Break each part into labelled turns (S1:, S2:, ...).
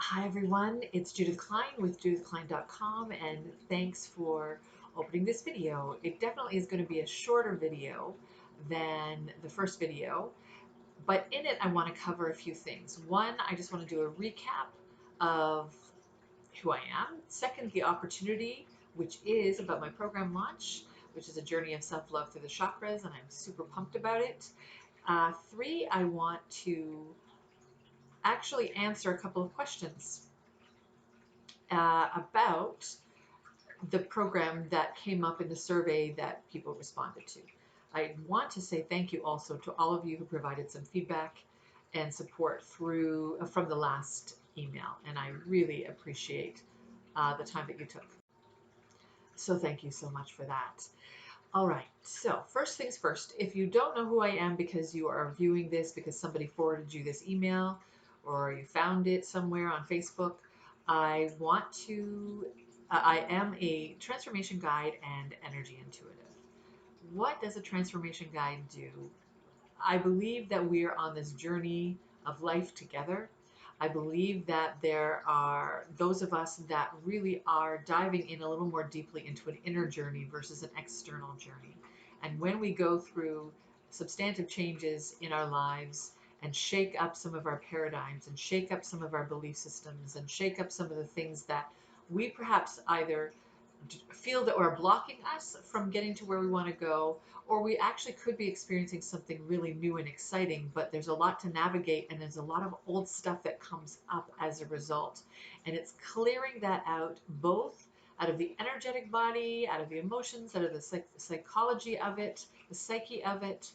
S1: Hi everyone, it's Judith Klein with judithklein.com, and thanks for opening this video. It definitely is going to be a shorter video than the first video, but in it I want to cover a few things. One, I just want to do a recap of who I am. Second, the opportunity, which is about my program launch, which is a journey of self-love through the chakras, and I'm super pumped about it. Three, I want to actually answer a couple of questions about the program that came up in the survey that people responded to. I want to say thank you also to all of you who provided some feedback and support through from the last email, and I really appreciate the time that you took. So thank you so much for that. All right, so first things first, if you don't know who I am because you are viewing this because somebody forwarded you this email or you found it somewhere on Facebook, I want to, I am a transformation guide and energy intuitive. What does a transformation guide do? I believe that we are on this journey of life together. I believe that there are those of us that really are diving in a little more deeply into an inner journey versus an external journey. And when we go through substantive changes in our lives and shake up some of our paradigms and shake up some of our belief systems and shake up some of the things that we perhaps either feel that are blocking us from getting to where we want to go, or we actually could be experiencing something really new and exciting, but there's a lot to navigate and there's a lot of old stuff that comes up as a result. And it's clearing that out, both out of the energetic body, out of the emotions, out of the psychology of it, the psyche of it.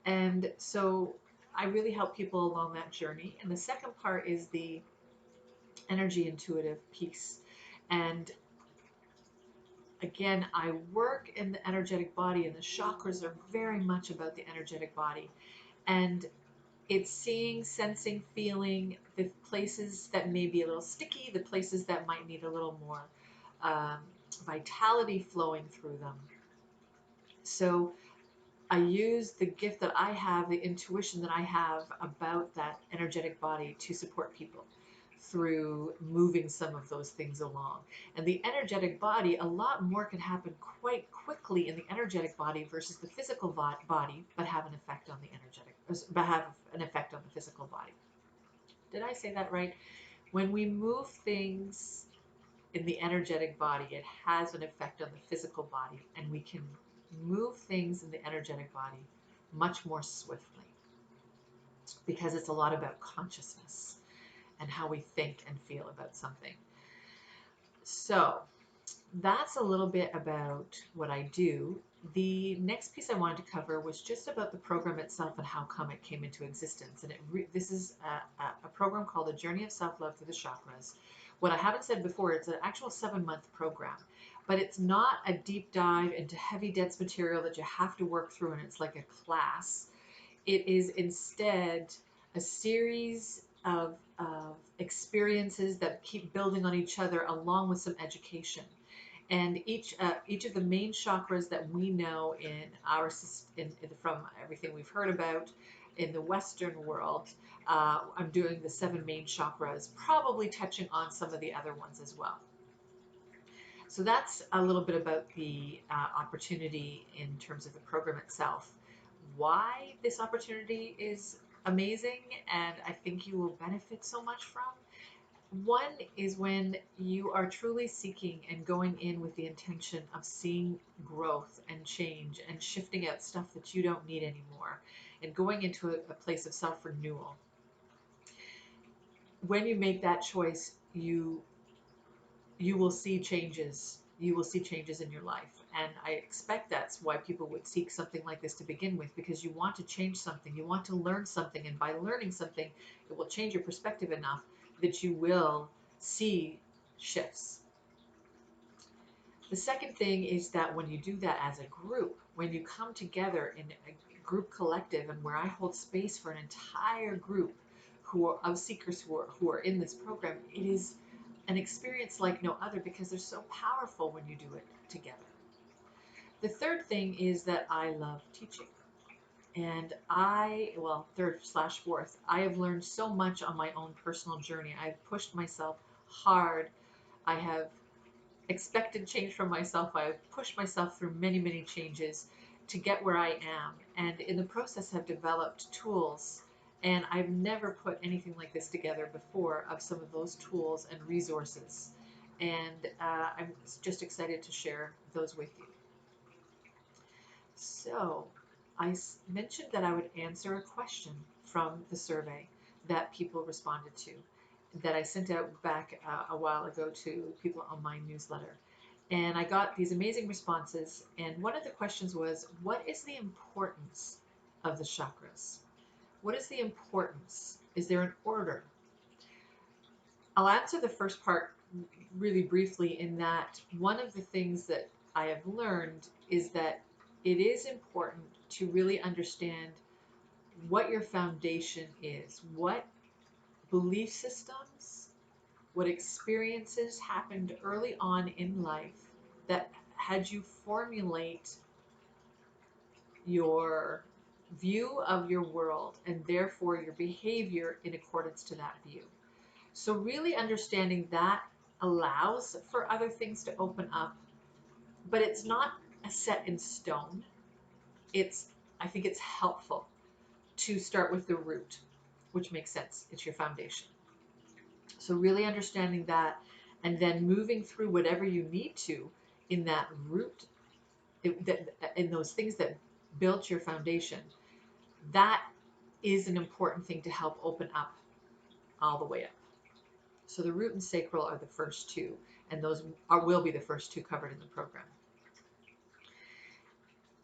S1: And so I really help people along that journey. And the second part is the energy intuitive piece. And again, I work in the energetic body, and the chakras are very much about the energetic body. And it's seeing, sensing, feeling the places that may be a little sticky, the places that might need a little more um, vitality flowing through them. So I use the gift that I have, the intuition that I have about that energetic body to support people through moving some of those things along. And the energetic body, a lot more can happen quite quickly in the energetic body versus the physical body, but have an effect on the energetic, but have an effect on the physical body. Did I say that right? When we move things in the energetic body, it has an effect on the physical body, and we can move things in the energetic body much more swiftly because it's a lot about consciousness and how we think and feel about something. So that's a little bit about what I do. The next piece I wanted to cover was just about the program itself and how come it came into existence. And this is a program called A Journey of Self-Love Through the Chakras. What I haven't said before, it's an actual 7-month program, but it's not a deep dive into heavy dense material that you have to work through and it's like a class. It is instead a series of experiences that keep building on each other along with some education. And each of the main chakras that we know in our from everything we've heard about in the Western world, I'm doing the 7 main chakras, probably touching on some of the other ones as well. So that's a little bit about the opportunity in terms of the program itself. Why this opportunity is amazing and I think you will benefit so much from. One is when you are truly seeking and going in with the intention of seeing growth and change and shifting out stuff that you don't need anymore and going into a place of self-renewal. When you make that choice, you will see changes. You will see changes in your life. And I expect that's why people would seek something like this to begin with, because you want to change something, you want to learn something, and by learning something, it will change your perspective enough that you will see shifts. The second thing is that when you do that as a group, when you come together in a group collective, and where I hold space for an entire group of seekers who are in this program, it is an experience like no other because they're so powerful when you do it together. The third thing is that I love teaching. And well, third slash fourth, I have learned so much on my own personal journey. I've pushed myself hard. I have expected change from myself. I've pushed myself through many, many changes to get where I am. And in the process, have developed tools. And I've never put anything like this together before of some of those tools and resources. And I'm just excited to share those with you. So I mentioned that I would answer a question from the survey that people responded to, that I sent out back a while ago to people on my newsletter. And I got these amazing responses. And one of the questions was, what is the importance of the chakras? What is the importance? Is there an order? I'll answer the first part really briefly, in that one of the things that I have learned is that it is important to really understand what your foundation is, what belief systems, what experiences happened early on in life that had you formulate your view of your world and therefore your behavior in accordance to that view. So really understanding that allows for other things to open up, but it's not a set in stone. I think it's helpful to start with the root, which makes sense. It's your foundation. So really understanding that, and then moving through whatever you need to in that root, in those things that built your foundation, that is an important thing to help open up all the way up. So the root and sacral are the first two, and those will be the first two covered in the program.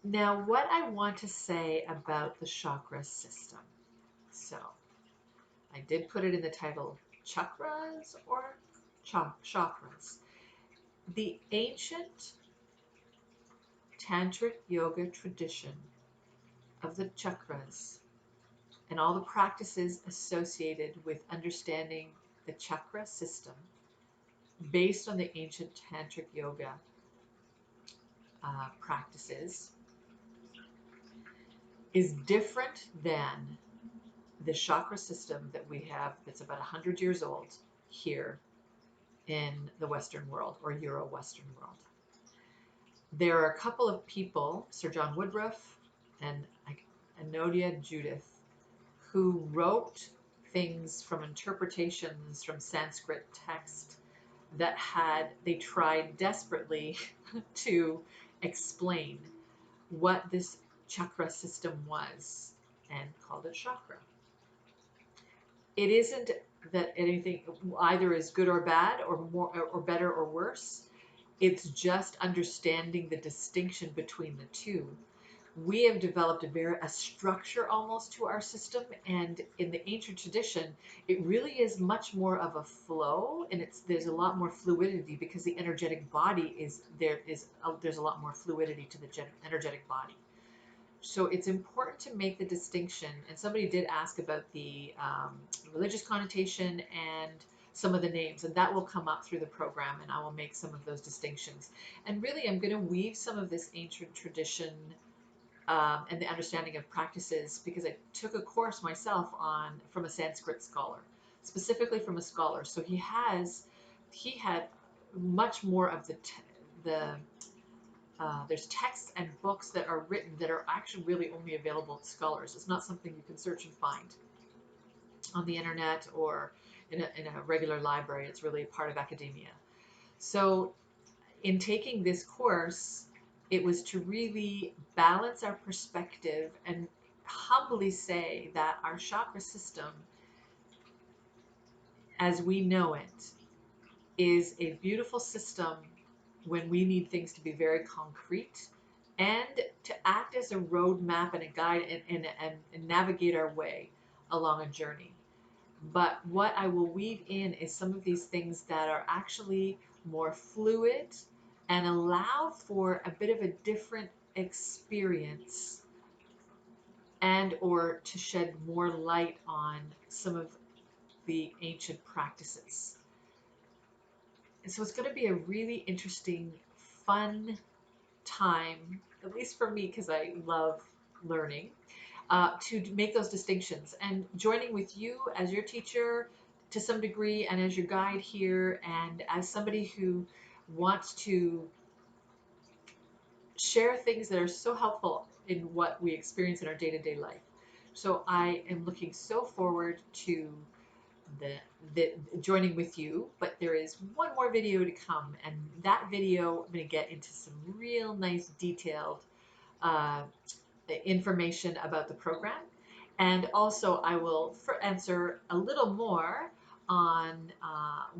S1: Now, what I want to say about the chakra system. So I did put it in the title, chakras or chakras. The ancient tantric yoga tradition of the chakras and all the practices associated with understanding the chakra system based on the ancient tantric yoga practices is different than the chakra system that we have, that's about 100 years old here in the Western world, or Euro-Western world. There are a couple of people, Sir John Woodruff and Anodia Judith, who wrote things from interpretations from Sanskrit text that they tried desperately to explain what this chakra system was and called it chakra. It isn't that anything either is good or bad, or more or better or worse. It's just understanding the distinction between the two. We have developed a structure almost to our system, and in the ancient tradition, it really is much more of a flow, and there's a lot more fluidity because the energetic body there's a lot more fluidity to the energetic body. So it's important to make the distinction. And somebody did ask about the religious connotation and some of the names, and that will come up through the program, and I will make some of those distinctions. And really, I'm going to weave some of this ancient tradition and the understanding of practices, because I took a course myself from a Sanskrit scholar, specifically from a scholar. So he had much more of the there's texts and books that are written that are actually really only available to scholars. It's not something you can search and find on the internet or in a regular library. It's really part of academia. So in taking this course, it was to really balance our perspective and humbly say that our chakra system, as we know it, is a beautiful system when we need things to be very concrete, and to act as a roadmap and a guide, and navigate our way along a journey. But what I will weave in is some of these things that are actually more fluid and allow for a bit of a different experience, and or to shed more light on some of the ancient practices. And so it's going to be a really interesting, fun time, at least for me, because I love learning. to make those distinctions. And joining with you as your teacher to some degree, and as your guide here, and as somebody who wants to share things that are so helpful in what we experience in our day-to-day life. So I am looking so forward to the, the joining with you, but there is one more video to come, and that video I'm going to get into some real nice detailed uh, information about the program, and also I will answer a little more on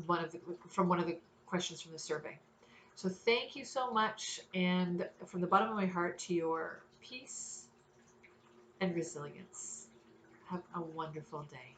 S1: one of the questions from the survey. So thank you so much, and from the bottom of my heart, to your peace and resilience. Have a wonderful day.